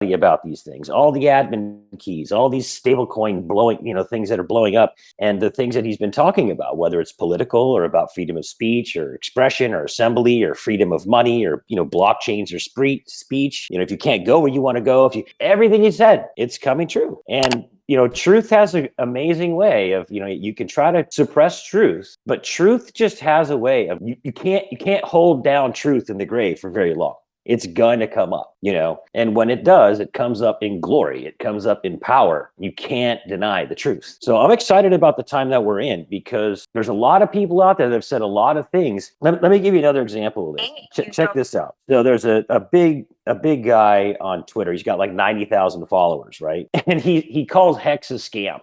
everybody about these things, all the admin keys, all these stablecoin blowing, things that are blowing up, and the things that he's been talking about, whether it's political or about freedom of speech or expression or assembly or freedom of money or, blockchains or speech. If you can't go where you want to go, everything he said, it's coming true. And truth has an amazing way of, you can try to suppress truth, but truth just has a way of, you can't hold down truth in the grave for very long. It's going to come up, and when it does, it comes up in glory. It comes up in power. You can't deny the truth. So I'm excited about the time that we're in, because there's a lot of people out there that have said a lot of things. Let me give you another example of this. Check this out. So there's a big guy on Twitter. He's got like 90,000 followers, right? And he calls Hex a scam.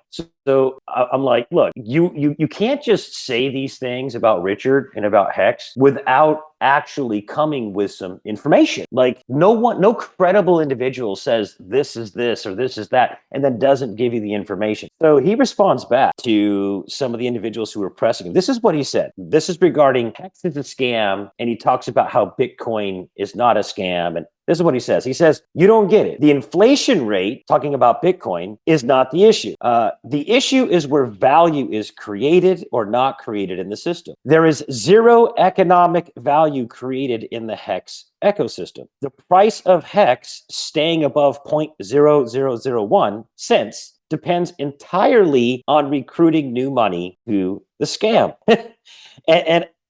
So I'm like, look, you can't just say these things about Richard and about Hex without actually coming with some information. Like no credible individual says this is this or this is that, and then doesn't give you the information. So he responds back to some of the individuals who were pressing him. This is what he said. This is regarding Hex is a scam, and he talks about how Bitcoin is not a scam. And this is what he says. He says, you don't get it. The inflation rate, talking about Bitcoin, is not the issue. The issue is where value is created or not created in the system. There is zero economic value created in the Hex ecosystem. The price of Hex staying above 0.0001 cents depends entirely on recruiting new money to the scam.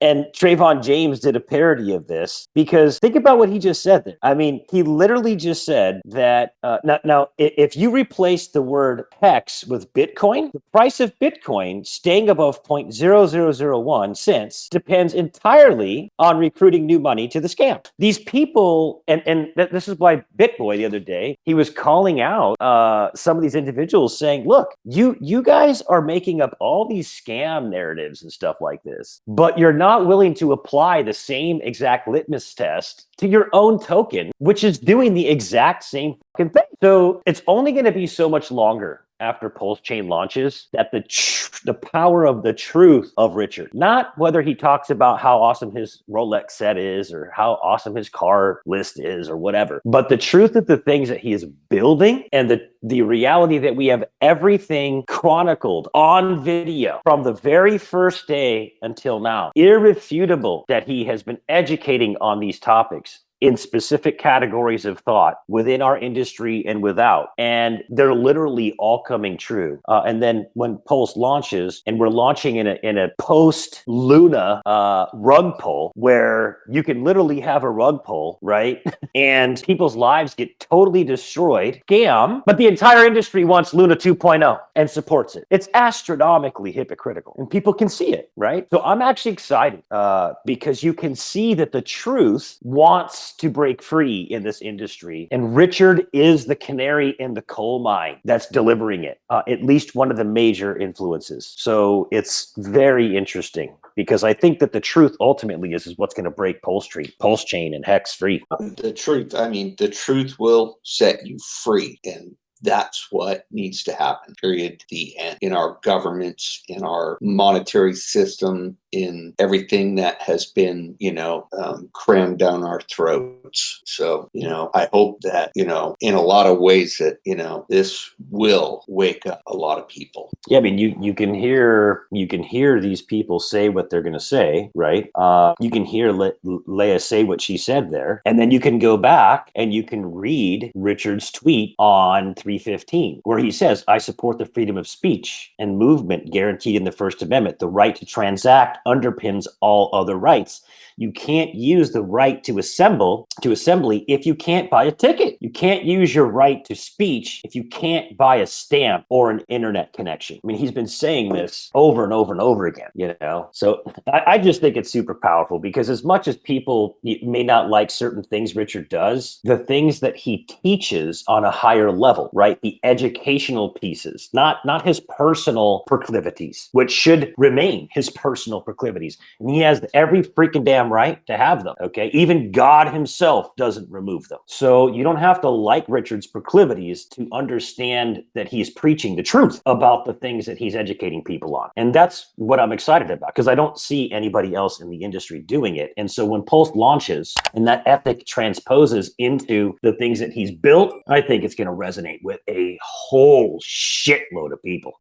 And Trayvon James did a parody of this, because think about what he just said there. I mean, he literally just said that now, if you replace the word Hex with Bitcoin, the price of Bitcoin staying above 0.0001 cents depends entirely on recruiting new money to the scam. These people, and this is why BitBoy the other day, he was calling out some of these individuals saying, look, you guys are making up all these scam narratives and stuff like this, but you're not willing to apply the same exact litmus test to your own token, which is doing the exact same fucking thing. So it's only going to be so much longer after Pulsechain launches that the power of the truth of Richard, not whether he talks about how awesome his Rolex set is or how awesome his car list is or whatever, but the truth of the things that he is building, and the reality that we have everything chronicled on video from the very first day until now, irrefutable, that he has been educating on these topics in specific categories of thought within our industry and without. And they're literally all coming true. And then when Pulse launches, and we're launching in a post-Luna rug pull, where you can literally have a rug pull, right? And people's lives get totally destroyed. Scam, but the entire industry wants Luna 2.0 and supports it. It's astronomically hypocritical, and people can see it, right? So I'm actually excited because you can see that the truth wants to break free in this industry, and Richard is the canary in the coal mine that's delivering it, at least one of the major influences. So it's very interesting, because I think that the truth ultimately is what's going to break Pulsechain and Hex free. The truth will set you free, and that's what needs to happen, period. The end. In our governments, in our monetary system, in everything that has been, crammed down our throats. So, I hope that, in a lot of ways that, this will wake up a lot of people. Yeah, I mean, you can hear these people say what they're going to say, right? You can hear Leia say what she said there, and then you can go back and you can read Richard's tweet on 315, where he says, I support the freedom of speech and movement guaranteed in the First Amendment. The right to transact underpins all other rights. You can't use the right to assembly if you can't buy a ticket. You can't use your right to speech if you can't buy a stamp or an internet connection. I mean, he's been saying this over and over and over again, So I just think it's super powerful, because as much as people may not like certain things Richard does, the things that he teaches on a higher level, right? The educational pieces, not his personal proclivities, which should remain his personal proclivities. And he has every freaking damn right to have them, okay? Even God himself doesn't remove them. So you don't have to like Richard's proclivities to understand that he's preaching the truth about the things that he's educating people on. And that's what I'm excited about, because I don't see anybody else in the industry doing it. And so when Pulse launches and that ethic transposes into the things that he's built, I think it's going to resonate with a whole shitload of people.